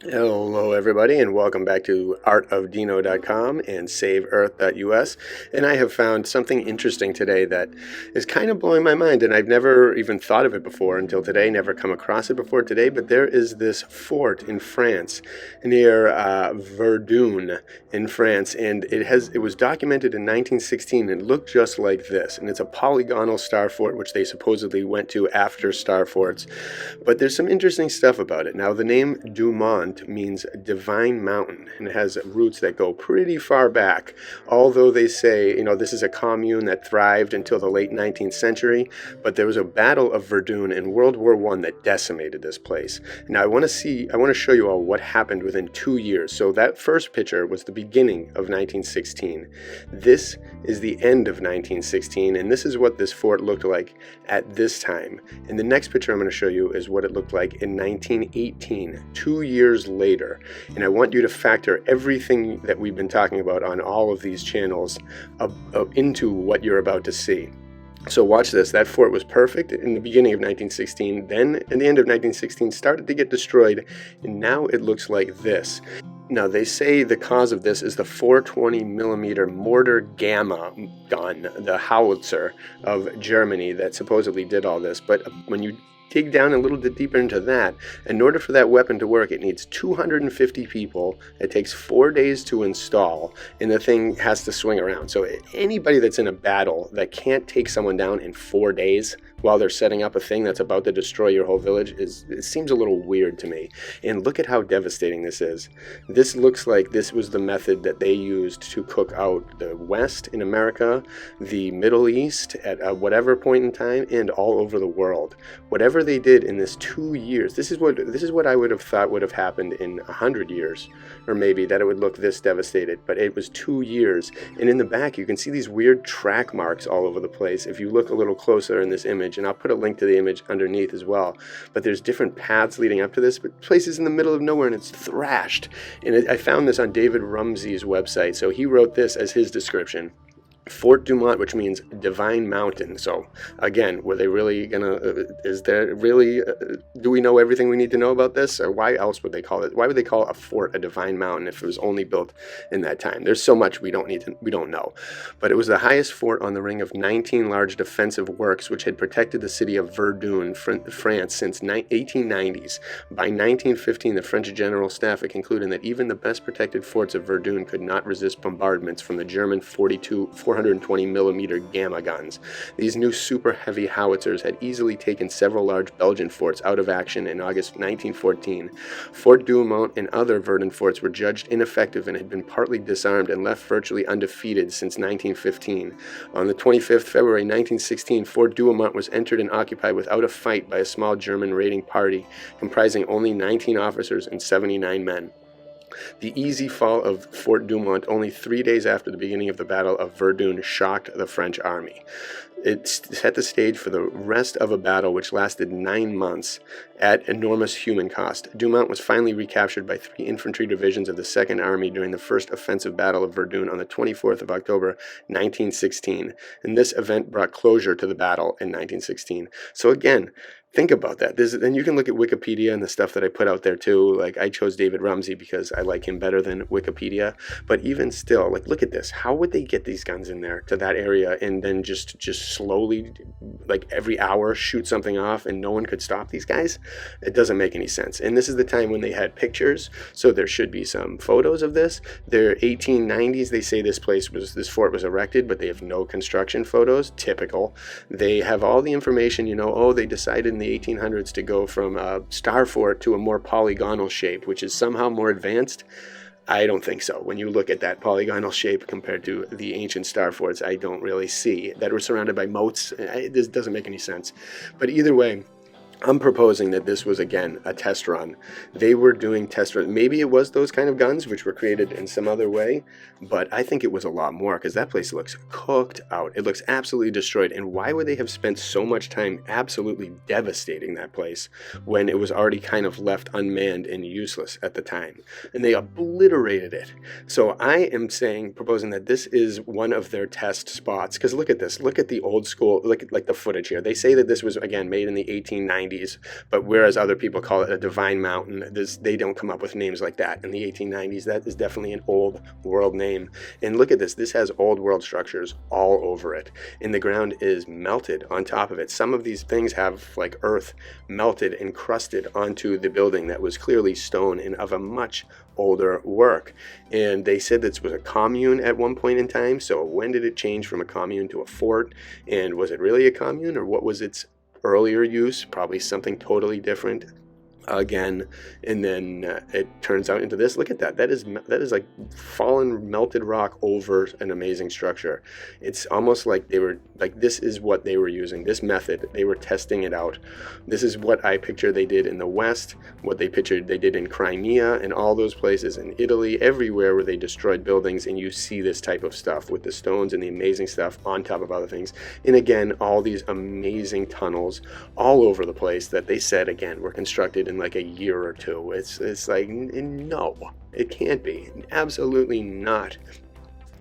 Hello everybody and welcome back to artofdino.com and saveearth.us. And I have found something interesting today that is kind of blowing my mind, and I've never even thought of it before until today, never come across it before today. But there is this fort in France near Verdun in France, and it was documented in 1916 and it looked just like this. And it's a polygonal star fort which they supposedly went to after star forts. But there's some interesting stuff about it. Now, the name Douaumont means divine mountain, and it has roots that go pretty far back. Although they say, this is a commune that thrived until the late 19th century, but there was a battle of Verdun in World War I that decimated this place. Now, I want to show you all what happened within 2 years. So that first picture was the beginning of 1916. This is the end of 1916, and this is what this fort looked like at this time. And the next picture I'm going to show you is what it looked like in 1918, 2 years later. And I want you to factor everything that we've been talking about on all of these channels into what you're about to see. So watch this. That fort was perfect in the beginning of 1916. Then, in the end of 1916, started to get destroyed, and now it looks like this. Now, they say the cause of this is the 420 millimeter mortar gamma gun, the howitzer of Germany, that supposedly did all this. But when you dig down a little bit deeper into that, in order for that weapon to work, it needs 250 people. It takes 4 days to install, and the thing has to swing around. So anybody that's in a battle that can't take someone down in 4 days while they're setting up a thing that's about to destroy your whole village, it seems a little weird to me. And look at how devastating this is. This looks like this was the method that they used to cook out the West in America, the Middle East at whatever point in time, and all over the world. Whatever they did in this 2 years, this is what I would have thought would have happened in 100 years, or maybe that it would look this devastated. But it was 2 years, and in the back you can see these weird track marks all over the place. If you look a little closer in this image, and I'll put a link to the image underneath as well, but there's different paths leading up to this, but places in the middle of nowhere, and it's thrashed. And I found this on David Rumsey's website, so he wrote this as his description. Fort Douaumont, which means divine mountain. So again, were they really gonna, do we know everything we need to know about this? Or why else would they call it? Why would they call a fort a divine mountain if it was only built in that time? There's so much we don't know. But it was the highest fort on the ring of 19 large defensive works, which had protected the city of Verdun, France, since 1890s. By 1915, the French General Staff had concluded that even the best protected forts of Verdun could not resist bombardments from the German 420 millimeter gamma guns. These new super heavy howitzers had easily taken several large Belgian forts out of action in August 1914. Fort Douaumont and other Verdun forts were judged ineffective and had been partly disarmed and left virtually undefeated since 1915. On the 25th February 1916, Fort Douaumont was entered and occupied without a fight by a small German raiding party comprising only 19 officers and 79 men. The easy fall of Fort Douaumont only 3 days after the beginning of the Battle of Verdun shocked the French army. It set the stage for the rest of a battle which lasted 9 months at enormous human cost. Douaumont was finally recaptured by 3 infantry divisions of the Second Army during the first offensive battle of Verdun on the 24th of October, 1916. And this event brought closure to the battle in 1916. So again, think about that. Then you can look at Wikipedia and the stuff that I put out there too. Like, I chose David Rumsey because I like him better than Wikipedia. But even still, like, look at this. How would they get these guns in there to that area and then just slowly, like every hour, shoot something off and no one could stop these guys? It doesn't make any sense. And this is the time when they had pictures, so there should be some photos of this. They're 1890s. They say this fort was erected, but they have no construction photos. Typical. They have all the information. They decided in the 1800s to go from a star fort to a more polygonal shape, which is somehow more advanced. I don't think so. When you look at that polygonal shape compared to the ancient star forts, I don't really see that were surrounded by moats. This doesn't make any sense. But either way, I'm proposing that this was, again, a test run. They were doing test runs. Maybe it was those kind of guns, which were created in some other way, but I think it was a lot more, because that place looks cooked out. It looks absolutely destroyed. And why would they have spent so much time absolutely devastating that place when it was already kind of left unmanned and useless at the time? And they obliterated it. So I am proposing that this is one of their test spots, because look at this. Look at the old school, like the footage here. They say that this was, again, made in the 1890s. 1890s, but whereas other people call it a divine mountain, they don't come up with names like that in the 1890s. That is definitely an old world name. And look at this. This has old world structures all over it, and the ground is melted on top of it. Some of these things have like earth melted and crusted onto the building that was clearly stone and of a much older work. And they said this was a commune at one point in time. So when did it change from a commune to a fort? And was it really a commune, or what was its earlier use? Probably something totally different again. And then it turns out into this. Look at that. That is like fallen melted rock over an amazing structure. It's almost like they were like, this is what they were using, this method. They were testing it out. This is what I picture they did in the West, what they pictured they did in Crimea and all those places, in Italy, everywhere where they destroyed buildings. And you see this type of stuff with the stones and the amazing stuff on top of other things. And again, all these amazing tunnels all over the place that they said, again, were constructed in like a year or two. It's like, no, it can't be. Absolutely not.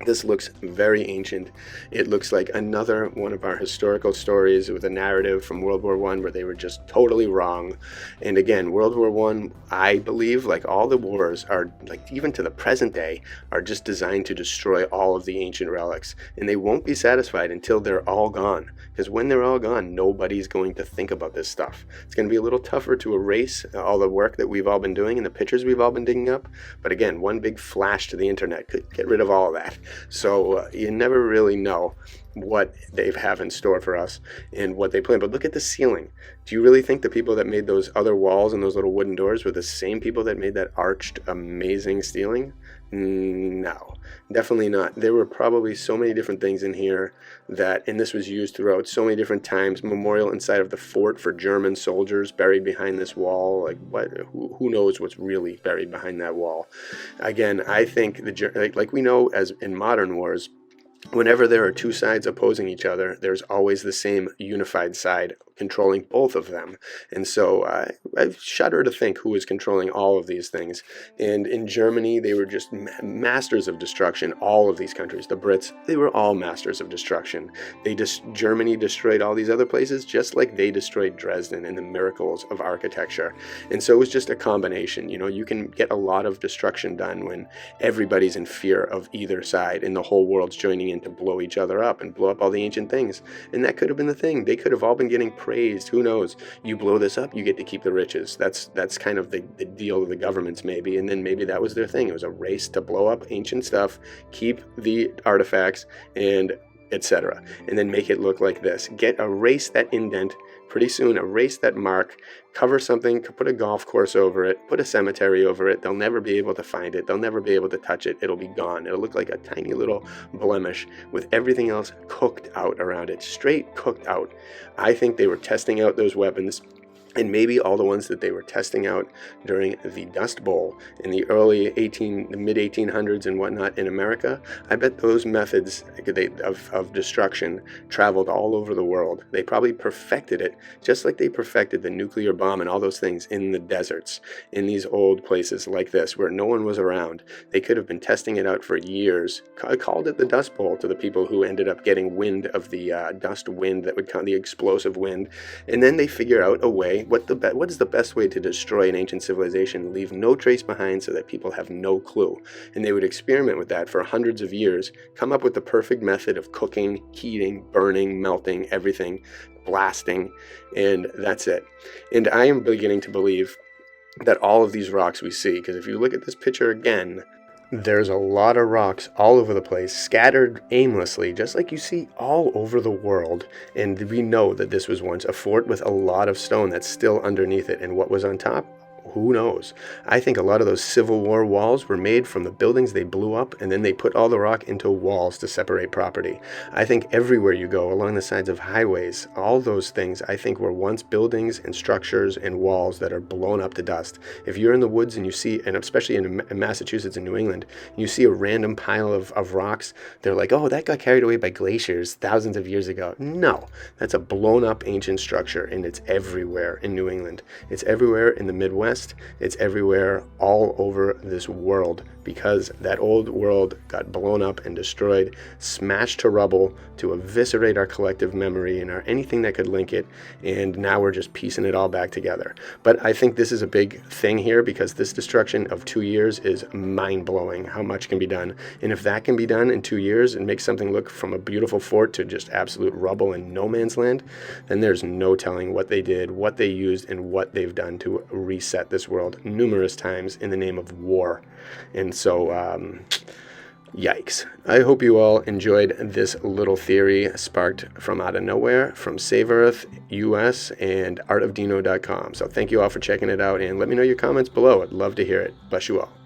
This looks very ancient. It looks like another one of our historical stories with a narrative from World War I where they were just totally wrong. And again, World War I, I believe, like all the wars are, like even to the present day, are just designed to destroy all of the ancient relics. And they won't be satisfied until they're all gone. Because when they're all gone, nobody's going to think about this stuff. It's going to be a little tougher to erase all the work that we've all been doing and the pictures we've all been digging up. But again, one big flash to the internet could get rid of all of that. So you never really know what they have in store for us and what they plan. But look at the ceiling. Do you really think the people that made those other walls and those little wooden doors were the same people that made that arched, amazing ceiling? No, definitely not. There were probably so many different things in here that, and this was used throughout so many different times. Memorial inside of the fort for German soldiers buried behind this wall. Like what? Who knows what's really buried behind that wall? Again, I think like we know as in modern wars, whenever there are two sides opposing each other, there's always the same unified side controlling both of them. And so I shudder to think who is controlling all of these things. And in Germany, they were just masters of destruction. All of these countries, the Brits, they were all masters of destruction. Germany destroyed all these other places just like they destroyed Dresden and the miracles of architecture. And so it was just a combination. You know, you can get a lot of destruction done when everybody's in fear of either side and the whole world's joining in to blow each other up and blow up all the ancient things. And that could have been the thing. They could have all been getting praised. Who knows? You blow this up, you get to keep the riches. That's kind of the deal of the governments maybe. And then maybe that was their thing. It was a race to blow up ancient stuff, keep the artifacts, and etc. And then make it look like this. Erase that indent pretty soon, erase that mark, cover something, put a golf course over it, put a cemetery over it. They'll never be able to find it. They'll never be able to touch it. It'll be gone. It'll look like a tiny little blemish with everything else cooked out around it, straight cooked out. I think they were testing out those weapons. And maybe all the ones that they were testing out during the Dust Bowl in the mid 1800s and whatnot in America, I bet those methods of destruction traveled all over the world. They probably perfected it, just like they perfected the nuclear bomb and all those things in the deserts, in these old places like this where no one was around. They could have been testing it out for years. I called it the Dust Bowl to the people who ended up getting wind of the dust wind that would come, the explosive wind, and then they figure out a way. What is the best way to destroy an ancient civilization? Leave no trace behind so that people have no clue. And they would experiment with that for hundreds of years, come up with the perfect method of cooking, heating, burning, melting, everything, blasting, and that's it. And I am beginning to believe that all of these rocks we see, because if you look at this picture again, there's a lot of rocks all over the place, scattered aimlessly, just like you see all over the world. And we know that this was once a fort with a lot of stone that's still underneath it. And what was on top? Who knows? I think a lot of those Civil War walls were made from the buildings they blew up, and then they put all the rock into walls to separate property. I think everywhere you go along the sides of highways, all those things I think were once buildings and structures and walls that are blown up to dust. If you're in the woods and you see, and especially in Massachusetts and New England, you see a random pile of rocks, they're like, oh, that got carried away by glaciers thousands of years ago. No, that's a blown up ancient structure, and it's everywhere in New England. It's everywhere in the Midwest. It's everywhere all over this world because that old world got blown up and destroyed, smashed to rubble to eviscerate our collective memory and anything that could link it, and now we're just piecing it all back together. But I think this is a big thing here, because this destruction of 2 years is mind-blowing, how much can be done. And if that can be done in 2 years and make something look from a beautiful fort to just absolute rubble and no man's land, then there's no telling what they did, what they used, and what they've done to reset this world numerous times in the name of war. And so, yikes. I hope you all enjoyed this little theory sparked from out of nowhere from Save Earth US and artofdino.com. So thank you all for checking it out, and let me know your comments below. I'd love to hear it. Bless you all.